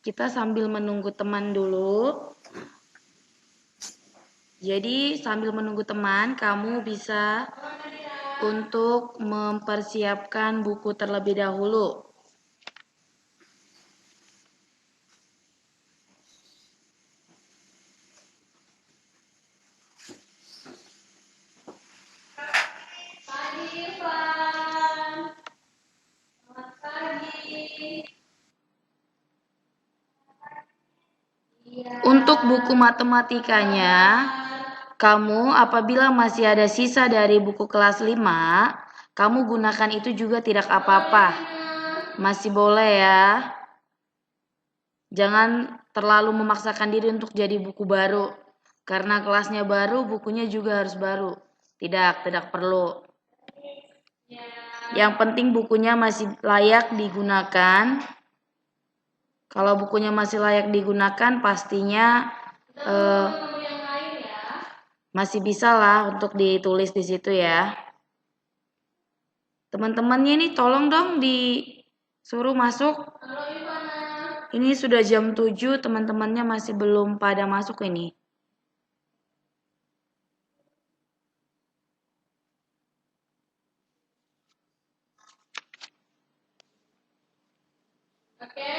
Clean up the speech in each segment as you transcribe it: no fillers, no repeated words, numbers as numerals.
Kita sambil menunggu teman dulu. Jadi sambil menunggu teman, kamu bisa untuk mempersiapkan buku terlebih dahulu. Untuk buku matematikanya, kamu apabila masih ada sisa dari buku kelas 5, kamu gunakan itu juga tidak apa-apa. Masih boleh ya. Jangan terlalu memaksakan diri untuk jadi buku baru. Karena kelasnya baru, bukunya juga harus baru. Tidak perlu. Yang penting bukunya masih layak digunakan. Kalau bukunya masih layak digunakan, pastinya masih bisa lah untuk ditulis di situ ya. Teman-temannya ini tolong dong disuruh masuk. Ini sudah jam 7, teman-temannya masih belum pada masuk ini. Oke,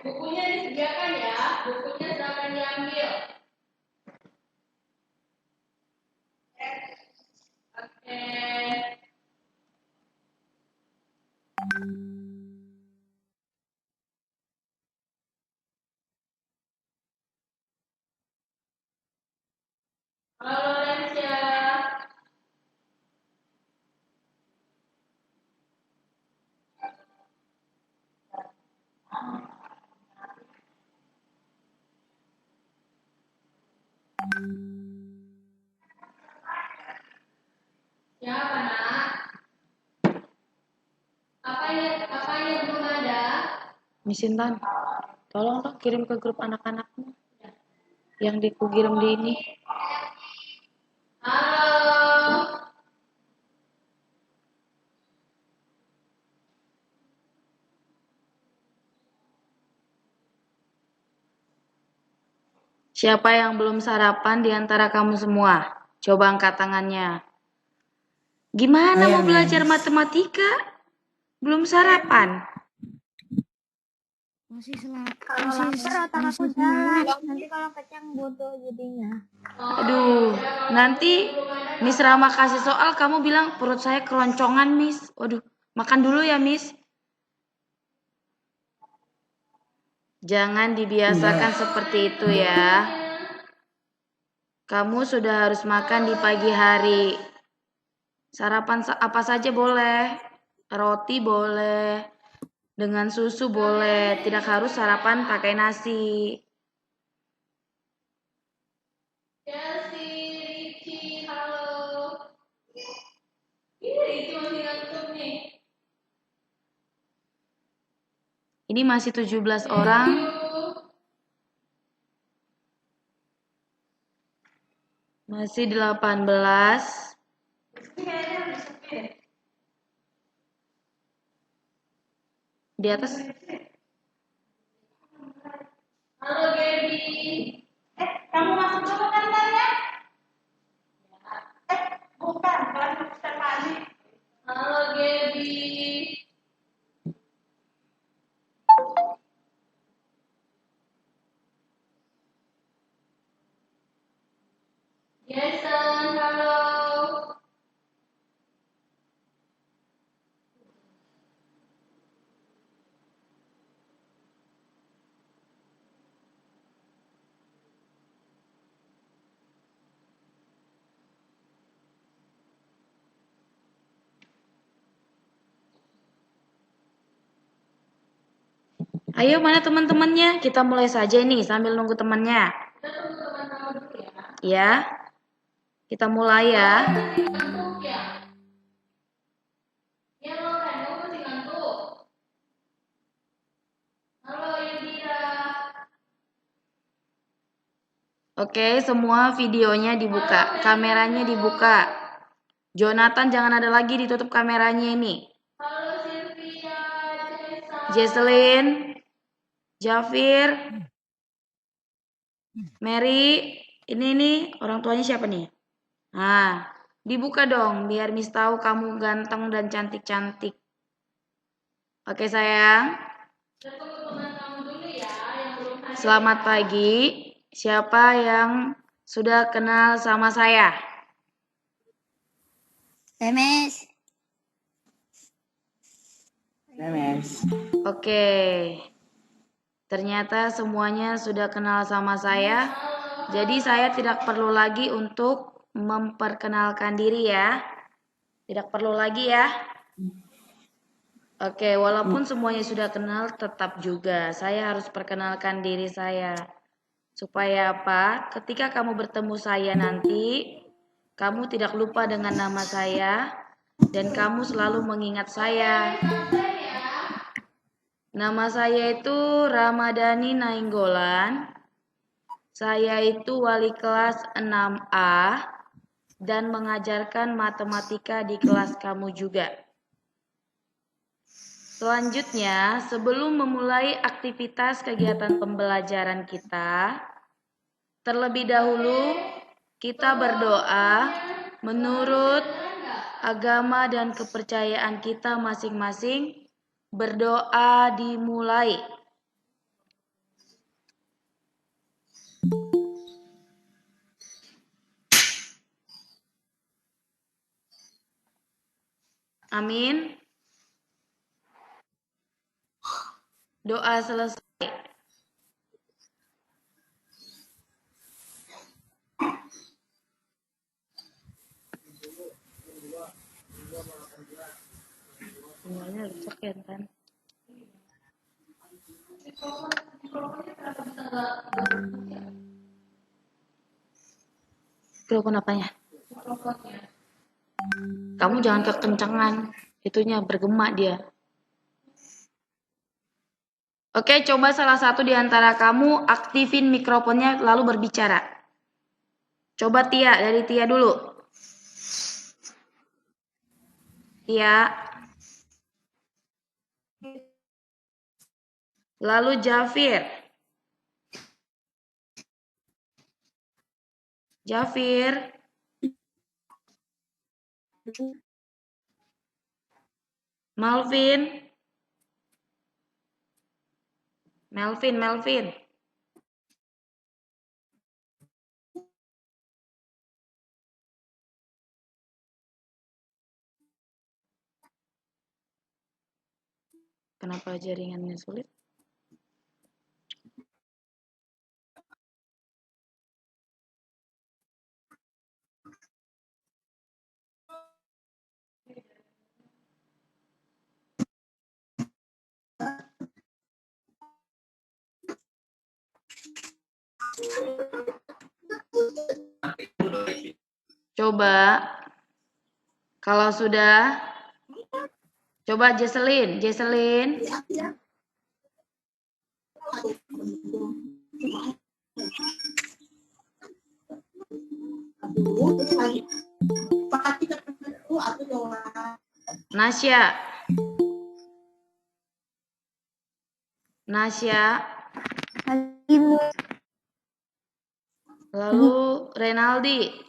bukunya disediakan ya. Bukunya silakan diambil. Oke. Halo Lensya. Siapa nak? Apanya belum ada? Miss Intan, tolong dong kirim ke grup anak-anakmu yang dikugirim di ini. Halo. Siapa yang belum sarapan di antara kamu semua? Coba angkat tangannya. Gimana mau belajar matematika? Belum sarapan? Masih otak aku jalan. Nanti kalau kecang bodoh jadinya. Aduh, nanti Miss Rama kasih soal, kamu bilang perut saya keroncongan, Miss. Waduh, makan dulu ya, Miss. Jangan dibiasakan seperti itu ya. Kamu sudah harus makan di pagi hari. Sarapan apa saja boleh. Roti boleh. Dengan susu boleh. Tidak harus sarapan pakai nasi. Chelsea, Ricci, halo. Ini Ricci masih ngantuk nih. Ini masih 17 orang. Masih 18. Di atas. Halo Gaby. Kamu masuk dulu kan ya? Bukan, kelas Mister Fadi. Halo Gaby. Jason, halo. Ayo mana teman-temannya? Kita mulai saja nih sambil nunggu temannya. Ya. Kita mulai ya. Oke, semua videonya dibuka, kameranya dibuka. Jonathan jangan ada lagi ditutup kameranya ini. Halo Sylvia, Jesselyn. Jafir, Mary, ini nih orang tuanya siapa nih? Nah, dibuka dong biar Miss tahu kamu ganteng dan cantik-cantik. Oke sayang. Selamat pagi. Siapa yang sudah kenal sama saya? Memes. Oke. Ternyata semuanya sudah kenal sama saya. Jadi saya tidak perlu lagi untuk memperkenalkan diri ya. Tidak perlu lagi ya. Oke, walaupun semuanya sudah kenal, tetap juga saya harus perkenalkan diri saya. Supaya apa? Ketika kamu bertemu saya nanti, kamu tidak lupa dengan nama saya dan kamu selalu mengingat saya. Nama saya itu Ramadhani Nainggolan. Saya itu wali kelas 6A dan mengajarkan matematika di kelas kamu juga. Selanjutnya, sebelum memulai aktivitas kegiatan pembelajaran kita, terlebih dahulu kita berdoa menurut agama dan kepercayaan kita masing-masing. Berdoa dimulai. Amin. Doa selesai. Semuanya rusak ya kan? Telepon apanya? Kamu jangan kekencangan. Itunya bergema dia. Oke, coba salah satu di antara kamu aktifin mikrofonnya lalu berbicara. Coba Tia, dari Tia dulu. Tia. Lalu Jafir. Jafir. Melvin. Melvin. Kenapa jaringannya sulit? Coba. Kalau sudah, coba Jesselyn. Nasya. Lalu Renaldi.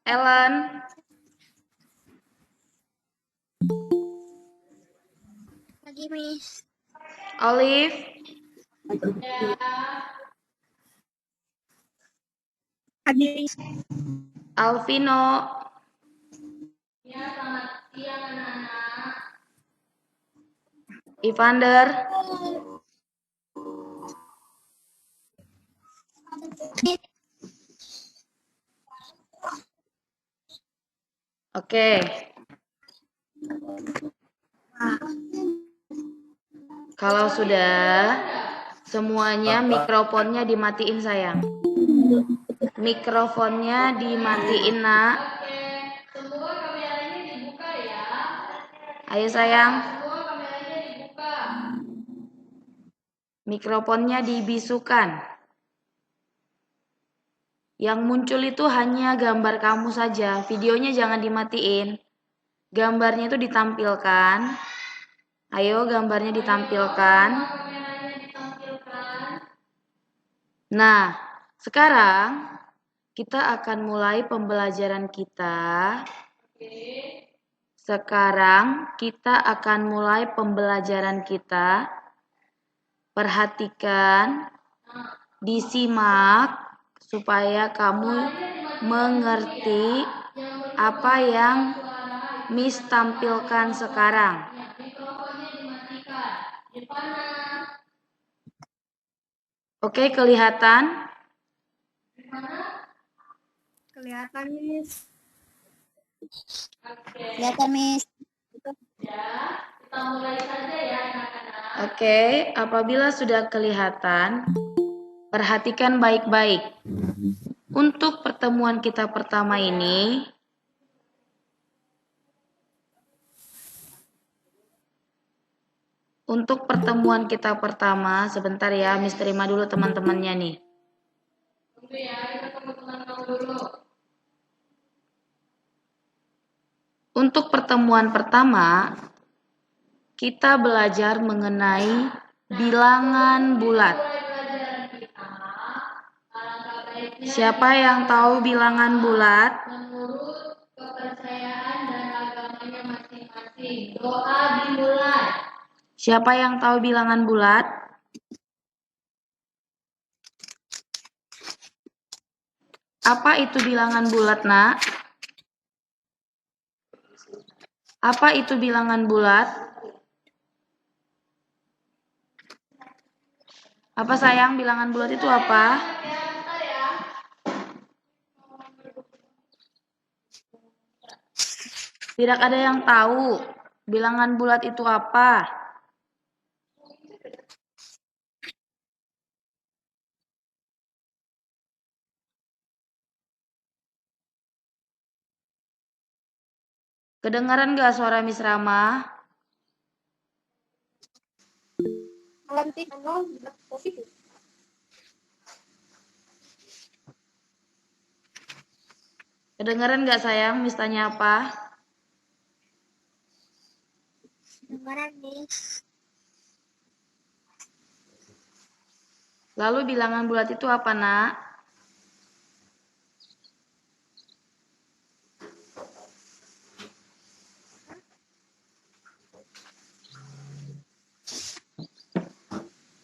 Ellen. Lagi, Miss. Olive. Habis. Alvino. Ya, selamat siang anak-anak. Evander. Oke. Kalau sudah, semuanya mikrofonnya dimatiin sayang. Mikrofonnya dimatiin nak. Semua kameranya dibuka ya. Ayo sayang. Semua kameranya dibuka. Mikrofonnya dibisukan. Yang muncul itu hanya gambar kamu saja. Videonya jangan dimatiin. gambarnya itu ditampilkan. Ayo gambarnya ditampilkan. Nah, sekarang kita akan mulai pembelajaran kita. Perhatikan, disimak supaya kamu mengerti apa yang Miss tampilkan sekarang. Oke, kelihatan? Kelihatan, Miss. Kelihatan, Miss. Oke, apabila sudah kelihatan, perhatikan baik-baik. Untuk pertemuan kita pertama ini, sebentar ya, Miss terima dulu teman-temannya nih. Untuk pertemuan pertama, kita belajar mengenai bilangan bulat. Siapa yang tahu bilangan bulat? Menurut kepercayaan dan agamanya masing-masing. Doa dimulai. Siapa yang tahu bilangan bulat? Apa itu bilangan bulat, Nak? Apa itu bilangan bulat? Apa sayang, bilangan bulat itu apa? Tidak ada yang tahu bilangan bulat itu apa? Kedengaran gak suara Miss Rama? Kedengaran gak sayang? Miss tanya apa? Kedengaran, Miss. Lalu bilangan bulat itu apa, Nak?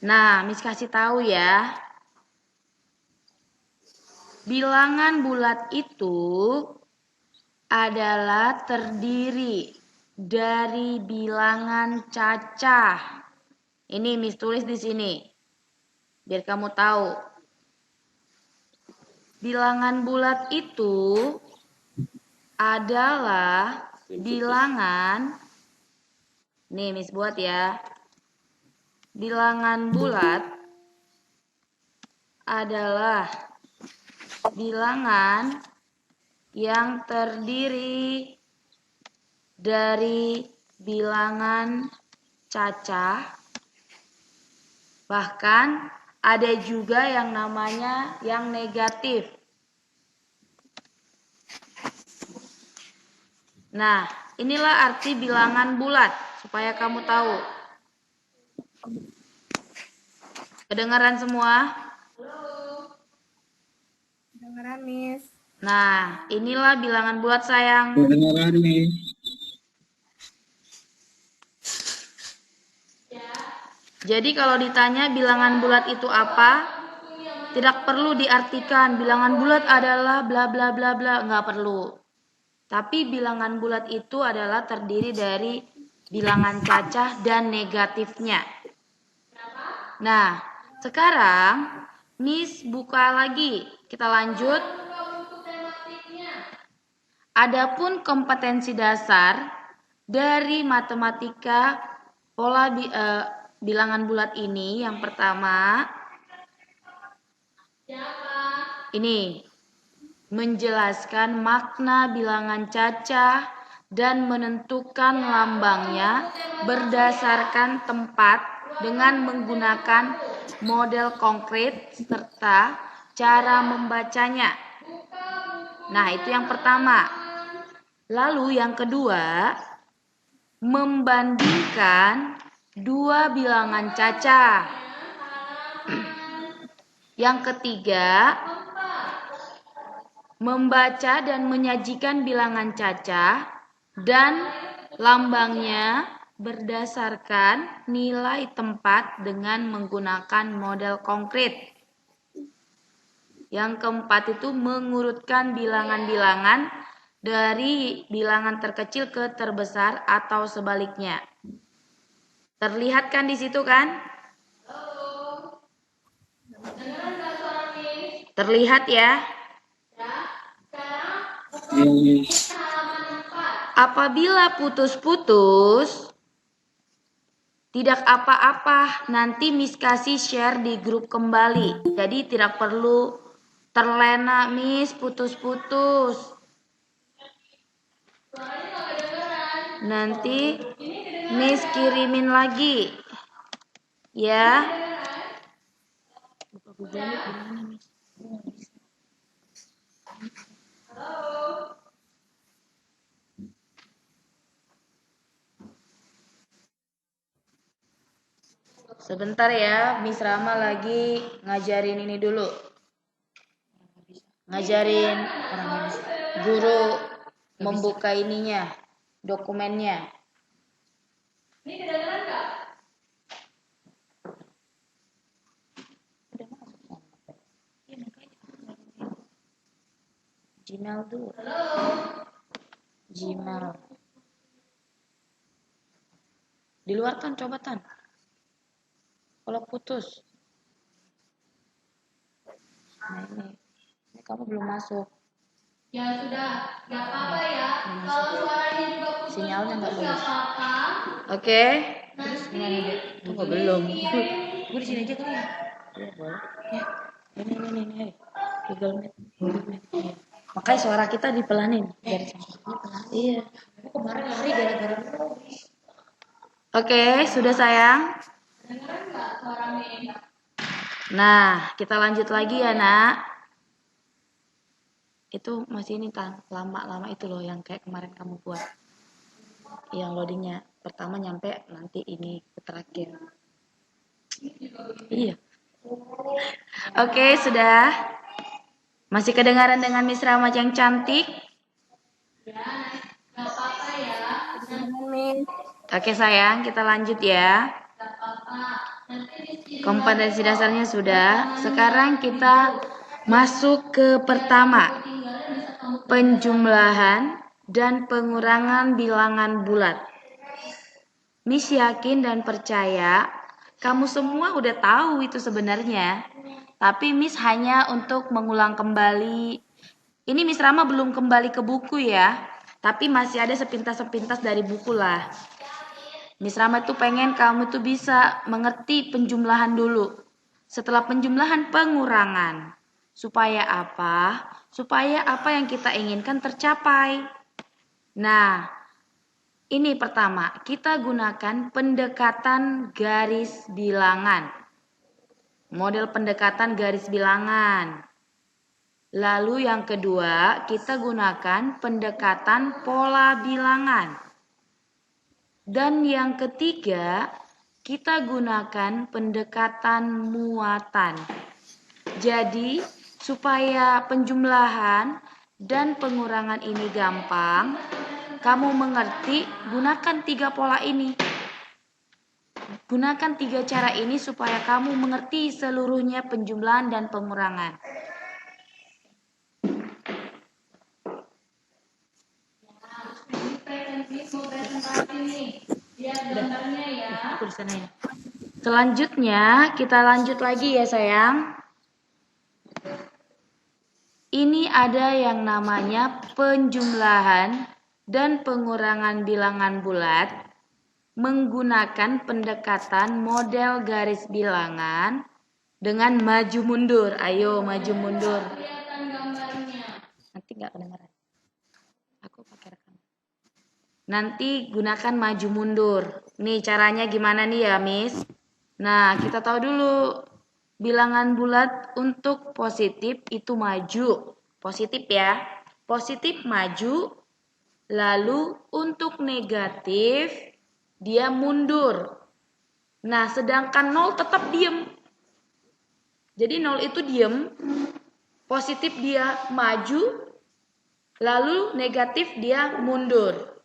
Nah, Miss kasih tahu ya. Bilangan bulat itu adalah terdiri dari bilangan cacah. Ini Miss tulis di sini, biar kamu tahu. Bilangan bulat itu adalah bilangan, nih Miss buat ya. Bilangan bulat adalah bilangan yang terdiri dari bilangan cacah, bahkan ada juga yang namanya yang negatif. Nah, inilah arti bilangan bulat, supaya kamu tahu. Kedengaran semua? Kedengaran, Miss. Nah, inilah bilangan bulat sayang. Kedengaran nih. Jadi kalau ditanya bilangan bulat itu apa, tidak perlu diartikan bilangan bulat adalah bla bla bla bla, nggak perlu. Tapi bilangan bulat itu adalah terdiri dari bilangan cacah dan negatifnya. Nah, sekarang Miss buka lagi. Kita lanjut. Adapun kompetensi dasar dari matematika pola bilangan bulat ini, yang pertama ini menjelaskan makna bilangan cacah dan menentukan lambangnya berdasarkan tempat dengan menggunakan model konkret serta cara membacanya. Nah, itu yang pertama. Lalu yang kedua, membandingkan dua bilangan cacah. Yang ketiga, membaca dan menyajikan bilangan cacah dan lambangnya berdasarkan nilai tempat dengan menggunakan model konkret. Yang keempat itu mengurutkan bilangan-bilangan dari bilangan terkecil ke terbesar atau sebaliknya. Terlihat kan di situ kan? Terlihat ya? Apabila putus-putus, tidak apa-apa, nanti Miss kasih share di grup kembali. Jadi tidak perlu terlena Miss putus-putus. Nanti Miss kirimin lagi. Ya. Sebentar ya, Miss Rama lagi ngajarin ini dulu. Ngajarin guru membuka ininya, dokumennya. Ini kedengeran nggak? Gmail dulu. Halo. Gmail. Di luar Tan, coba Tan. Kalau putus. Nah ini kamu belum masuk. Ya sudah, nggak apa-apa ya. Kalau suaranya juga putus, sinyalnya nggak bagus. Oke. Terus gimana deh? Tunggu belum. Gue di sini aja kali ya. Iya boleh. Ya. Ini. Google Meet. Iya. Makanya suara kita dipelanin dari sana. Iya. Aku kemarin lari gara-gara. Oke, sudah sayang. Dengeran nggak suaranya? Nah, kita lanjut lagi ya nak. Itu masih ini Tan, lama-lama itu loh yang kayak kemarin kamu buat. Yang loadingnya pertama nyampe nanti ini ke terakhir. Iya. Oke, sudah. Masih kedengaran dengan Miss Rama yang cantik? Ya, nggak apa-apa ya. Oke sayang, kita lanjut ya. Kompetensi dasarnya sudah. Sekarang kita masuk ke pertama. Penjumlahan dan pengurangan bilangan bulat. Miss yakin dan percaya kamu semua udah tahu itu sebenarnya. Tapi Miss hanya untuk mengulang kembali. Ini Miss Rama belum kembali ke buku ya. Tapi masih ada sepintas-sepintas dari buku lah. Miss Rama tuh pengen kamu tuh bisa mengerti penjumlahan dulu. Setelah penjumlahan pengurangan. Supaya apa? Supaya apa yang kita inginkan tercapai. Nah, ini pertama, kita gunakan pendekatan garis bilangan. Model pendekatan garis bilangan. Lalu yang kedua, kita gunakan pendekatan pola bilangan. Dan yang ketiga, kita gunakan pendekatan muatan. Jadi, supaya penjumlahan dan pengurangan ini gampang, kamu mengerti, gunakan 3 pola ini. Gunakan 3 cara ini supaya kamu mengerti seluruhnya penjumlahan dan pengurangan. Selanjutnya, kita lanjut lagi ya sayang. Ini ada yang namanya penjumlahan dan pengurangan bilangan bulat menggunakan pendekatan model garis bilangan dengan maju mundur. Ayo maju mundur. Nanti nggak kedengeran. Aku pakai rekaman. Nanti gunakan maju mundur. Nih caranya gimana nih ya Miss? Nah kita tahu dulu. Bilangan bulat untuk positif itu maju. Positif ya. Positif maju. Lalu untuk negatif, dia mundur. Nah, sedangkan 0 tetap diem. Jadi 0 itu diem, positif dia maju, lalu negatif dia mundur.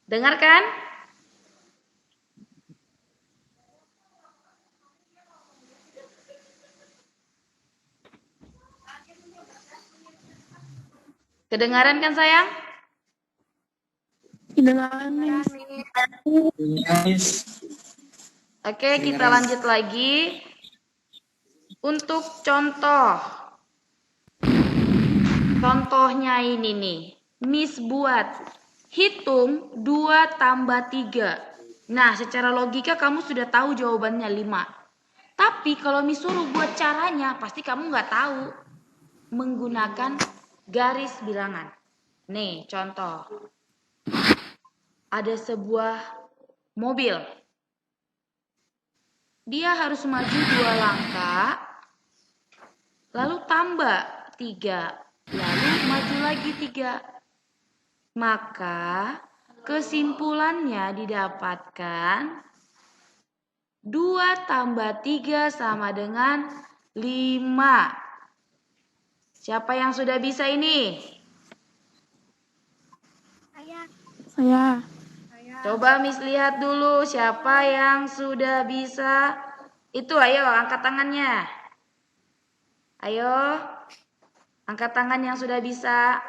Dengar kan? Kedengaran kan sayang? Kedengaran, Miss. Oke, kita lanjut lagi. Untuk contoh. Contohnya ini nih. Miss buat hitung 2 tambah 3. Nah, secara logika kamu sudah tahu jawabannya 5. Tapi kalau Miss suruh buat caranya, pasti kamu nggak tahu. Menggunakan garis bilangan. Nih, contoh. Ada sebuah mobil. Dia harus maju 2 langkah, lalu tambah 3, lalu maju lagi 3. Maka kesimpulannya didapatkan 2 tambah 3 sama dengan 5. Siapa yang sudah bisa ini? Saya. Coba Miss lihat dulu siapa yang sudah bisa. Itu ayo angkat tangannya. Ayo angkat tangan yang sudah bisa.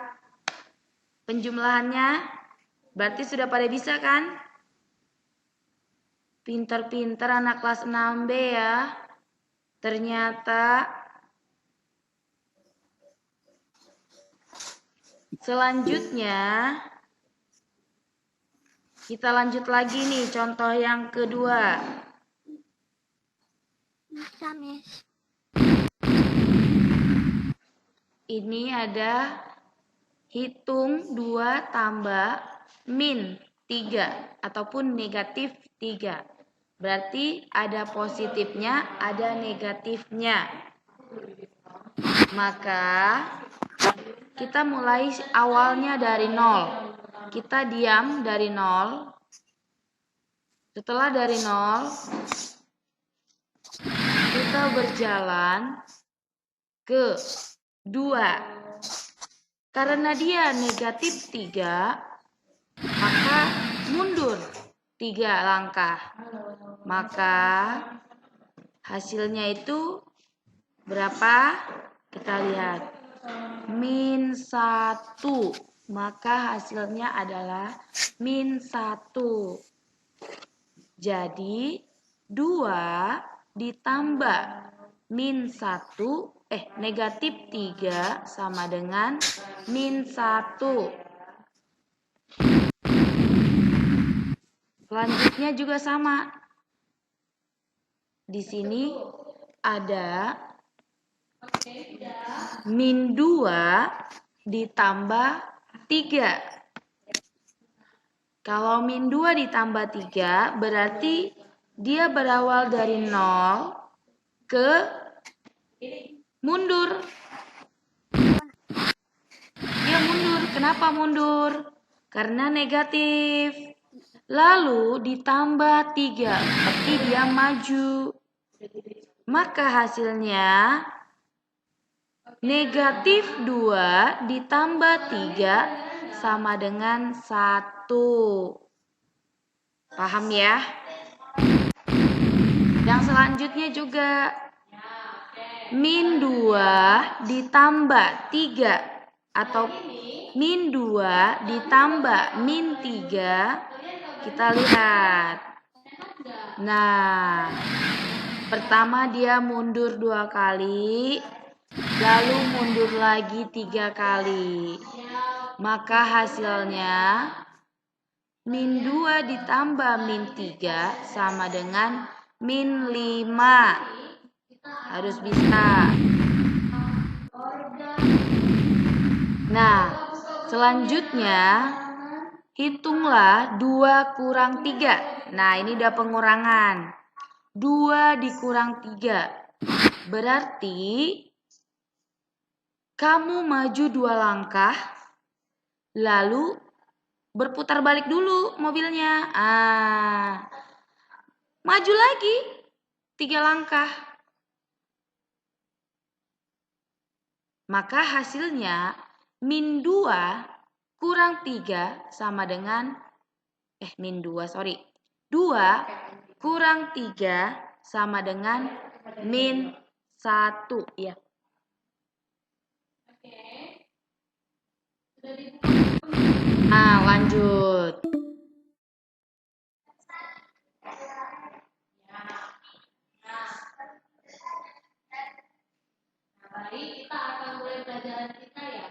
Penjumlahannya berarti sudah pada bisa kan? Pinter-pinter anak kelas 6B ya. Ternyata selanjutnya kita lanjut lagi nih contoh yang kedua. Bisa, Miss. Ini ada hitung 2 tambah min 3 ataupun negatif 3. Berarti ada positifnya, ada negatifnya. Maka kita mulai awalnya dari 0. Kita diam dari 0. Setelah dari 0, kita berjalan ke 2. Karena dia negatif 3, maka mundur 3 langkah. Maka hasilnya itu berapa? Kita lihat. Min 1. Maka hasilnya adalah min 1. Jadi 2 ditambah min 1, negatif 3 sama dengan min 1. Selanjutnya juga sama. Di sini ada min 2 ditambah 3. Kalau min 2 ditambah 3 berarti dia berawal dari 0 ke mundur. Dia mundur. Kenapa mundur? Karena negatif. Lalu ditambah 3, berarti dia maju. Maka hasilnya negatif 2 ditambah 3 sama dengan 1. Paham ya? Yang selanjutnya juga min 2 ditambah 3 atau min 2 ditambah min 3, kita lihat. Nah, pertama dia mundur 2 kali, lalu mundur lagi 3 kali. Maka hasilnya min 2 ditambah min 3 sama dengan min 5. Harus bisa. Nah, selanjutnya hitunglah 2 kurang 3. Nah, ini udah pengurangan. 2 dikurang 3. Berarti kamu maju 2 langkah, lalu berputar balik dulu mobilnya. Maju lagi 3 langkah. Maka hasilnya min 2 kurang 3 sama dengan min 2, sorry. 2 kurang 3 sama dengan min 1. Ya. Nah, lanjut. Baik, kita akan mulai pelajaran kita ya.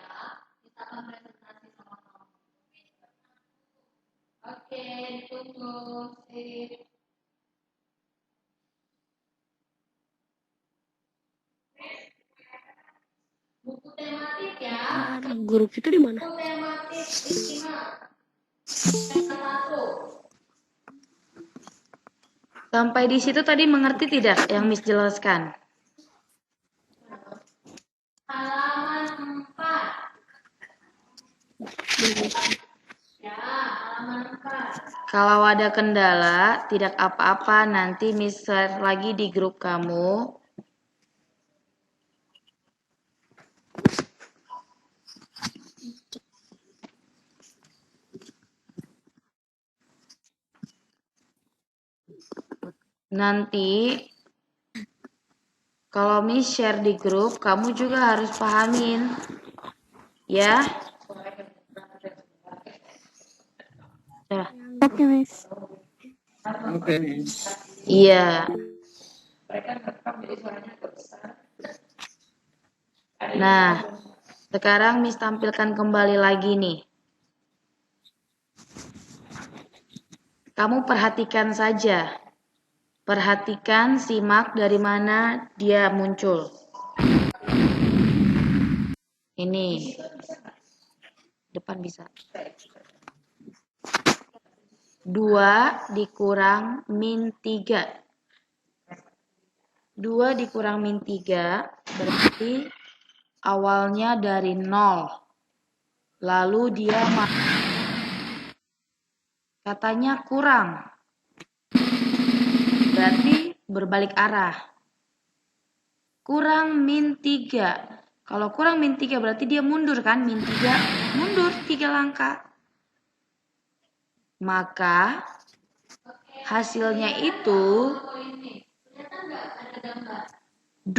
Kita akan presentasi sama-sama. Oke, ditunggu. Sip. Buku tematik ya. Guru kita di mana? Buku tematik istimewa. Satu. Sampai di situ tadi mengerti tidak yang Miss jelaskan? Halaman 4. Ya, halaman 4. Kalau ada kendala, tidak apa-apa, nanti Miss share lagi di grup kamu. Nanti kalau Miss share di grup, kamu juga harus pahamin. Ya. Ya. Oke, Miss. Oke, Miss. Iya. Nah, sekarang Miss tampilkan kembali lagi nih. Kamu perhatikan saja. Perhatikan, simak dari mana dia muncul. Ini. Depan bisa. 2 dikurang min 3. 2 dikurang min 3 berarti awalnya dari 0. Lalu dia katanya kurang. Berarti berbalik arah. Kurang min 3. Kalau kurang min 3 berarti dia mundur kan? Min 3 mundur 3 langkah. Maka hasilnya itu 2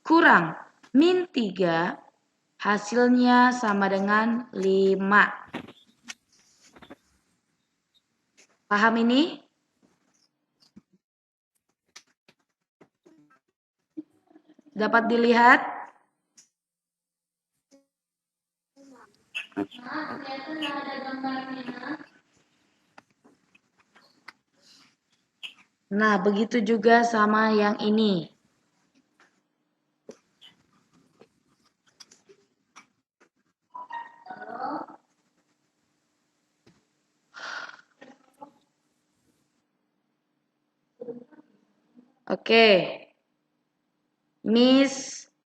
kurang min 3 hasilnya sama dengan 5. Paham ini? Dapat dilihat? Ternyata nggak ada gambarnya. Nah, begitu juga sama yang ini. Oke. Miss